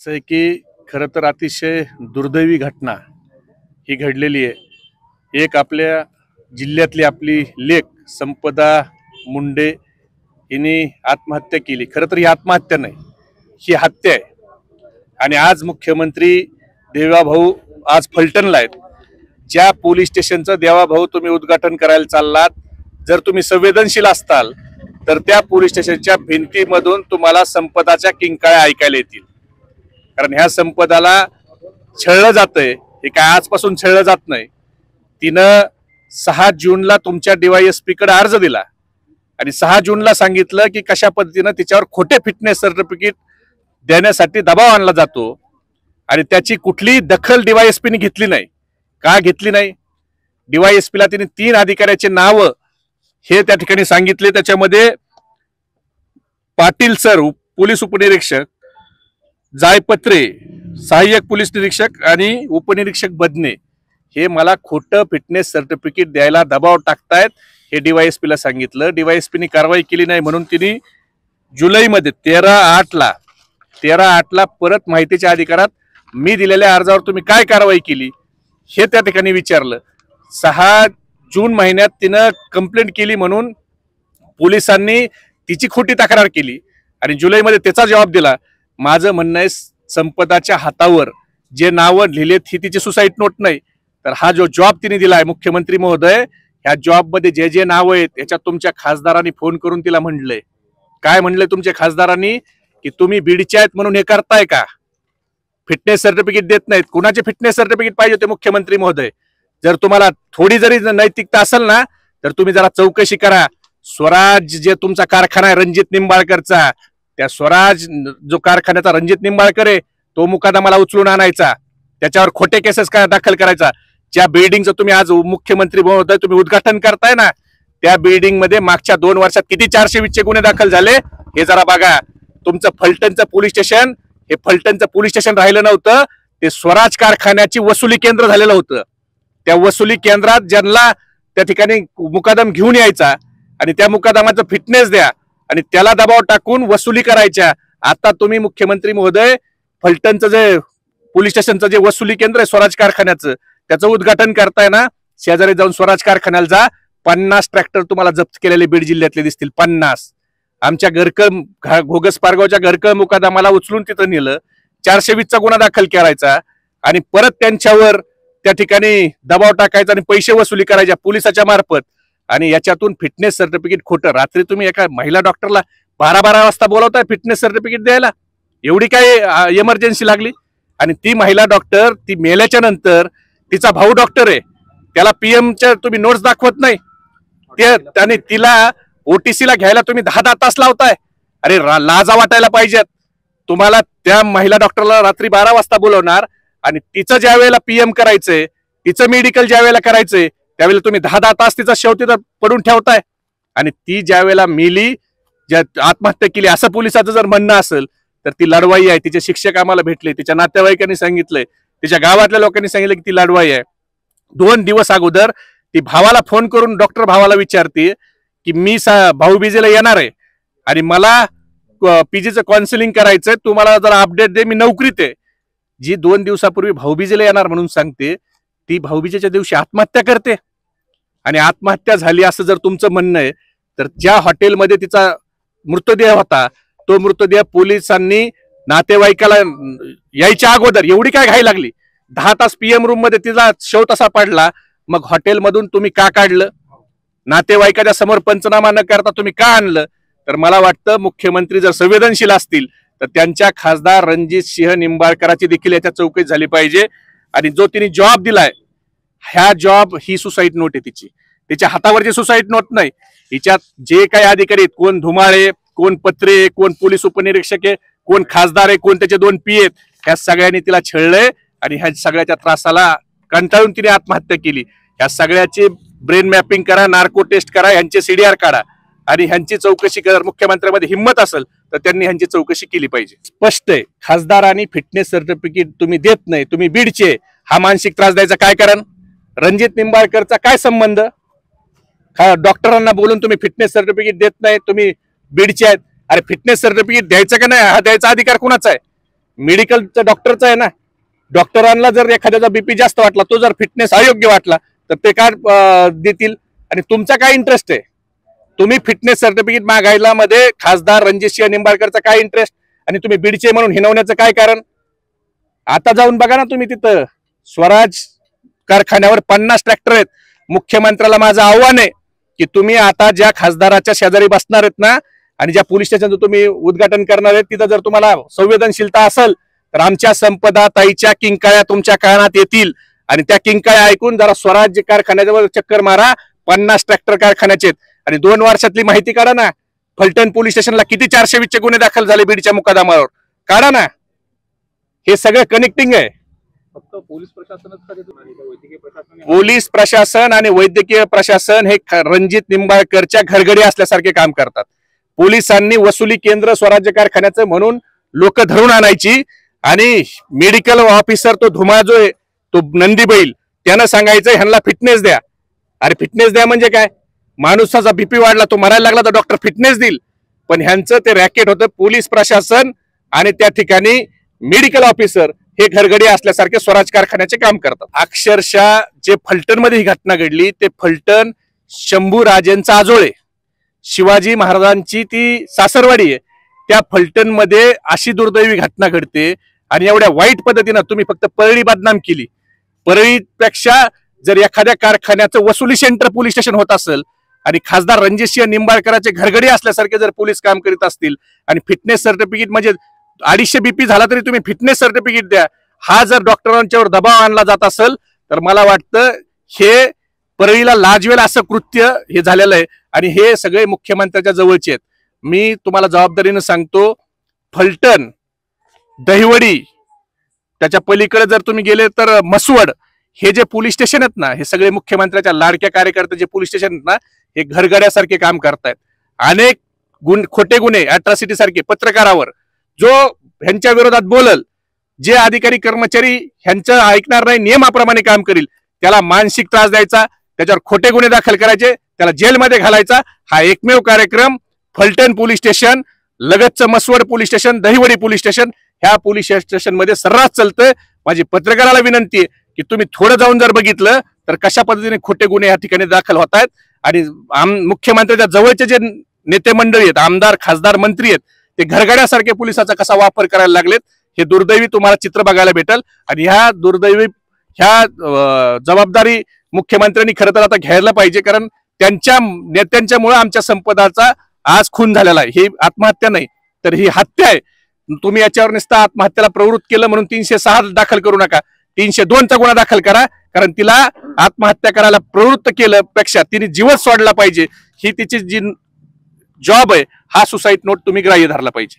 असं आहे की खरं तर अतिशय दुर्दैवी घटना ही घडलेली आहे। एक आपल्या जिल्ह्यातली आपली लेक संपदा मुंडे हिने आत्महत्या केली। खरं तर ही आत्महत्या नाही, ही हत्या आहे। आणि आज मुख्यमंत्री देवाभाऊ आज फलटणला आहेत। ज्या पोलीस स्टेशनचं देवाभाऊ तुम्ही उद्घाटन करायला चाललात, जर तुम्ही संवेदनशील असताल तर त्या पोलीस स्टेशनच्या भिंतीमधून तुम्हाला संपदाच्या किंकाळ्या ऐकायला येतील। कारण ह्या संपदाला छळलं जातंय, हे काय आजपासून छळलं जात नाही। तिनं 6 जूनला तुमच्या DYSP कडे अर्ज दिला आणि 6 जूनला सांगितलं की कशा पद्धतीनं तिच्यावर खोटे फिटनेस सर्टिफिकेट देण्यासाठी दबाव आणला जातो आणि त्याची कुठलीही दखल DYSP ने घेतली नाही। का घेतली नाही? DYSP ला तिने 3 अधिकाऱ्याचे नाव हे त्या ठिकाणी सांगितले। त्याच्यामध्ये पाटील सर पोलीस उपनिरीक्षक, जायपत्रे सहाय्यक पोलीस निरीक्षक आणि उपनिरीक्षक बदने हे मला खोटं फिटनेस सर्टिफिकेट द्यायला दबाव टाकतायत हे DYSP ला सांगितलं। DYSP ने कारवाई केली नाही म्हणून तिने जुलैमध्ये 13/8 परत माहितीच्या अधिकारात मी दिलेल्या अर्जावर तुम्ही काय कारवाई केली हे त्या ठिकाणी विचारलं। 6 जून महिन्यात तिनं कंप्लेंट केली म्हणून पोलिसांनी तिची खोटी तक्रार केली आणि जुलैमध्ये त्याचा जबाब दिला। माझं म्हणणं आहे संपदाच्या हातावर जे नावं लिहिलेत ही तिची सुसाईड नोट नाही, तर हा जो जॉब तिने दिलाय मुख्यमंत्री महोदय, ह्या जॉब मध्ये जे जे नाव आहेत याच्यात तुमच्या खासदारांनी फोन करून तिला म्हणलंय। काय म्हणलंय तुमच्या खासदारांनी? की तुम्ही बीडचे आहेत म्हणून हे करताय का? फिटनेस सर्टिफिकेट देत नाहीत। कुणाचे फिटनेस सर्टिफिकेट पाहिजे होते मुख्यमंत्री महोदय? जर तुम्हाला थोडी जरी नैतिकता असेल ना तर तुम्ही जरा चौकशी करा। स्वराज जे तुमचा कारखाना आहे रणजित निंबाळकरचा, त्या स्वराज जो कारखान्याचा रणजित निंबाळकर आहे तो मुकादमाला उचलून आणायचा, त्याच्यावर खोटे केसेस काय दाखल करायचा। ज्या बिल्डिंगचं तुम्ही आज मुख्यमंत्री महोदय तुम्ही उद्घाटन करताय ना, त्या बिल्डिंग मध्ये मागच्या 2 वर्षात किती 420 गुन्हे दाखल झाले हे जरा बघा। तुमचं फलटणचं पोलीस स्टेशन हे फलटणचं पोलीस स्टेशन राहिलं नव्हतं, ते स्वराज कारखान्याची वसुली केंद्र झालेलं होतं। त्या वसुली केंद्रात ज्यांना त्या ठिकाणी मुकादम घेऊन यायचा आणि त्या मुकादमाचं फिटनेस द्या आणि त्याला दबाव टाकून वसुली करायच्या। आता तुम्ही मुख्यमंत्री महोदय फलटणचं जे पोलीस स्टेशनचं जे वसुली केंद्र आहे स्वराज कारखान्याचं त्याचं उद्घाटन करताय ना, शेजारी जाऊन स्वराज कारखान्याला जा। 50 ट्रॅक्टर तुम्हाला जप्त केलेले बीड जिल्ह्यातले दिसतील। 50 आमच्या घोगस पारगावच्या घरकळ मुकादमाला उचलून तिथं नेलं, 420चा गुन्हा दाखल करायचा आणि परत त्यांच्यावर त्या ठिकाणी दबाव टाकायचा आणि पैसे वसुली करायच्या पोलिसाच्या मार्फत। आणि याच्यातून फिटनेस सर्टिफिकेट खोटं। रात्री तुम्ही एका महिला डॉक्टरला 12-12 वाजता बोलवताय फिटनेस सर्टिफिकेट द्यायला, एवढी काय इमर्जन्सी लागली? आणि ती महिला डॉक्टर ती मेल्याच्या नंतर तिचा भाऊ डॉक्टर आहे, त्याला PM च्या तुम्ही नोट्स दाखवत नाही, त्याने तिला OTC ला घ्यायला तुम्ही 10 तास लावताय। अरे लाजा वाटायला पाहिजेत तुम्हाला। त्या महिला डॉक्टरला रात्री 12 वाजता बोलवणार आणि तिचं ज्या वेळेला PM करायचंय, तिचं मेडिकल ज्या वेळेला करायचंय त्यावेळेला तुम्ही 10 तास तिचा शव तिथं पडून ठेवताय। आणि ती ज्या वेळेला मेली, ज्या आत्महत्या केली असं पोलिसाचं जर म्हणणं असेल तर ती लढवाई आहे। तिचे शिक्षक आम्हाला भेटले, तिच्या नातेवाईकांनी सांगितलंय, तिच्या गावातल्या लोकांनी सांगितलं की ती लढवाई आहे। 2 दिवस अगोदर ती भावाला फोन करून डॉक्टर भावाला विचारते की मी भाऊबीजेला येणार आहे आणि मला PGचं काउन्सिलिंग करायचंय, तुम्हाला जरा अपडेट दे, मी नोकरीत आहे। जी 2 दिवसापूर्वी भाऊबीजेला येणार म्हणून सांगते, ती भाऊबीजेच्या दिवशी आत्महत्या करते। आणि आत्महत्या झाली असं जर तुमचं म्हणणं आहे तर ज्या हॉटेलमध्ये तिचा मृतदेह होता तो मृतदेह पोलिसांनी नातेवाईकाला यायच्या अगोदर एवढी काय घाई लागली? 10 तास PM रूम मध्ये तिला शव तसा पडला, मग हॉटेलमधून तुम्ही का काढलं? नातेवाईकाच्या समोर पंचनामा न करता तुम्ही का आणलं? तर मला वाटतं मुख्यमंत्री जर संवेदनशील असतील तर त्यांच्या खासदार रणजित सिंह निंबाळकराची देखील याच्या चौकशी झाली पाहिजे। आणि जो तिने जॉब दिलाय ह्या जॉब ही सुसाईड नोट आहे तिची, तिच्या हातावरची सुसाईड नोट नाही। हिच्यात जे काही अधिकारी आहेत, कोण धुमाळे, कोण पत्रे, कोण पोलीस उपनिरीक्षक आहे, कोण खासदार आहे, कोण त्याचे 2 PA आहेत, ह्या सगळ्यांनी तिला छळलंय आणि ह्या सगळ्याच्या त्रासाला कंटाळून तिने आत्महत्या केली। ह्या सगळ्याची ब्रेन मॅपिंग करा, नार्को टेस्ट करा, ह्यांचे CDR काढा आणि ह्यांची चौकशी जर मुख्यमंत्र्यांमध्ये हिंमत असेल तर त्यांनी ह्यांची चौकशी केली पाहिजे। स्पष्ट आहे, खासदारांनी फिटनेस सर्टिफिकेट तुम्ही देत नाही, तुम्ही बीडचे, हा मानसिक त्रास द्यायचा काय कारण? रणजित निंबाळकरचा काय संबंध? डॉक्टरांना बोलून तुम्ही फिटनेस सर्टिफिकेट देत नाही, तुम्ही बीडचे आहेत। अरे फिटनेस सर्टिफिकेट द्यायचं का नाही, हा द्यायचा अधिकार कुणाचा आहे? मेडिकलचं डॉक्टरचं आहे ना, डॉक्टरांना जर एखाद्याचा बीपी जास्त वाटला, तो जर फिटनेस अयोग्य वाटला तर ते काय देतील? आणि तुमचा काय इंटरेस्ट आहे? तुम्ही फिटनेस सर्टिफिकेट मागायला मध्ये खासदार रणजितसिंह निंबाळकरचा काय इंटरेस्ट, आणि तुम्ही बीडचे म्हणून हिनवण्याचं काय कारण? आता जाऊन बघा ना तुम्ही तिथं स्वराज कारखान्यावर 50 ट्रॅक्टर आहेत. मुख्यमंत्र्याला माझं आव्हान आहे की तुम्ही आता ज्या खासदाराच्या शेजारी बसणार आहेत ना, आणि ज्या पोलीस स्टेशनचं तुम्ही उद्घाटन करणार आहेत, तिथं जर तुम्हाला संवेदनशीलता असेल तर आमच्या संपदा ताईच्या किंकाळ्या तुमच्या कानात येतील, आणि त्या किंकाळ्या ऐकून जरा स्वराज कारखान्याजवळ चक्कर मारा. 50 ट्रॅक्टर कारखान्याचे, आणि 2 वर्षातली माहिती काढा ना. फलटण पोलीस स्टेशनला किती 420 गुन्हे दाखल झाले बीडच्या मुकादमावर, काढा ना. हे सगळं कनेक्टिंग आहे. फक्त पोलीस प्रशासनच का देतो नाही, तर वैद्यकीय प्रशासन पोलीस प्रशासन आणि वैद्यकीय प्रशासन हे रणजित निंबाळकरच्या घरगडी असल्यासारखे काम करतात. पोलिसांनी वसुली केंद्र स्वराज्य कारखान्याचं म्हणून लोक धरून आणायची, आणि मेडिकल ऑफिसर तो धुमा जो आहे, तो नंदी बैल, त्यानं सांगायचं ह्यांना फिटनेस द्या. अरे फिटनेस द्या म्हणजे काय? माणसाचा बीपी वाढला, तो मरायला लागला तर डॉक्टर फिटनेस देईल. पण ह्यांचं ते रॅकेट होतं. पोलीस प्रशासन आणि त्या ठिकाणी मेडिकल ऑफिसर हे घरगडी असल्यासारखे स्वराज कारखान्याचे काम करतात. अक्षरशः जे फलटण मध्ये ही घटना घडली, ते फलटण शंभूराजेंचा आजोळे, शिवाजी महाराजांची ती सासरवाडी आहे. त्या फलटण मध्ये अशी दुर्दैवी घटना घडते, आणि एवढ्या वाईट पद्धतीनं तुम्ही फक्त परळी बदनाम केली. परळीपेक्षा जर एखाद्या कारखान्याचं वसुली सेंटर पोलीस स्टेशन होत असेल, आणि खासदार रणजितसिंह निंबाळकरांचे घरगडी असल्यासारखे जर पोलीस काम करीत असतील, आणि फिटनेस सर्टिफिकेट म्हणजे 250 बीपी झाला तरी तुम्ही फिटनेस सर्टिफिकेट द्या, हा जर डॉक्टरांच्यावर दबाव आणला जात असेल, तर मला वाटतं हे परळीला लाजवेल असं कृत्य हे झालेलं आहे. आणि हे सगळे मुख्यमंत्र्याच्या जवळचे आहेत. मी तुम्हाला जबाबदारीनं सांगतो, फलटण, दहिवडी, त्याच्या पलीकडे जर तुम्ही गेले तर मसवड, हे जे पोलीस स्टेशन आहेत ना, हे सगळे मुख्यमंत्र्याच्या लाडक्या कार्यकर्ते जे पोलीस स्टेशन आहेत ना, हे घरगड्यासारखे काम करतायत. अनेक खोटे गुन्हे, अॅट्रॉसिटी सारखे पत्रकारावर जो ह्यांच्या विरोधात बोलल, जे अधिकारी कर्मचारी ह्यांचं ऐकणार नाही, नियमाप्रमाणे काम करील, त्याला मानसिक त्रास द्यायचा, त्याच्यावर खोटे गुन्हे दाखल करायचे, त्याला जेलमध्ये घालायचा, हा एकमेव कार्यक्रम फलटण पोलीस स्टेशन, लगतचं Mhaswad police station, Dahiwadi police station, ह्या पोलीस स्टेशन मध्ये सर्रास चालतंय. माझी पत्रकाराला विनंती आहे की तुम्ही थोडं जाऊन जर बघितलं तर कशा पद्धतीने खोटे गुन्हे या ठिकाणी दाखल होत आहेत. आणि मुख्यमंत्र्याच्या जवळचे जे नेते मंडळी आहेत, आमदार, खासदार, मंत्री आहेत, ते घरगड्यासारखे पोलिसाचा कसा वापर करायला लागलेत, हे दुर्दैवी तुम्हाला चित्र बघायला भेटल. आणि ह्या दुर्दैवी जबाबदारी मुख्यमंत्र्यांनी खरं तर आता घ्यायला पाहिजे, कारण त्यांच्या नेत्यांच्यामुळे आमच्या संपदाचा आज खून झालेला आहे. ही आत्महत्या नाही तर ही हत्या आहे. तुम्ही याच्यावर नुसतं आत्महत्येला प्रवृत्त केलं म्हणून 306 दाखल करू नका, 302चा गुन्हा दाखल करा, कारण तिला आत्महत्या करायला प्रवृत्त केलं पेक्षा तिने जीवच सोडला पाहिजे. ही तिची जी जॉब आहे, हा सुसाईड नोट तुम्ही ग्राह्य धरला पाहिजे.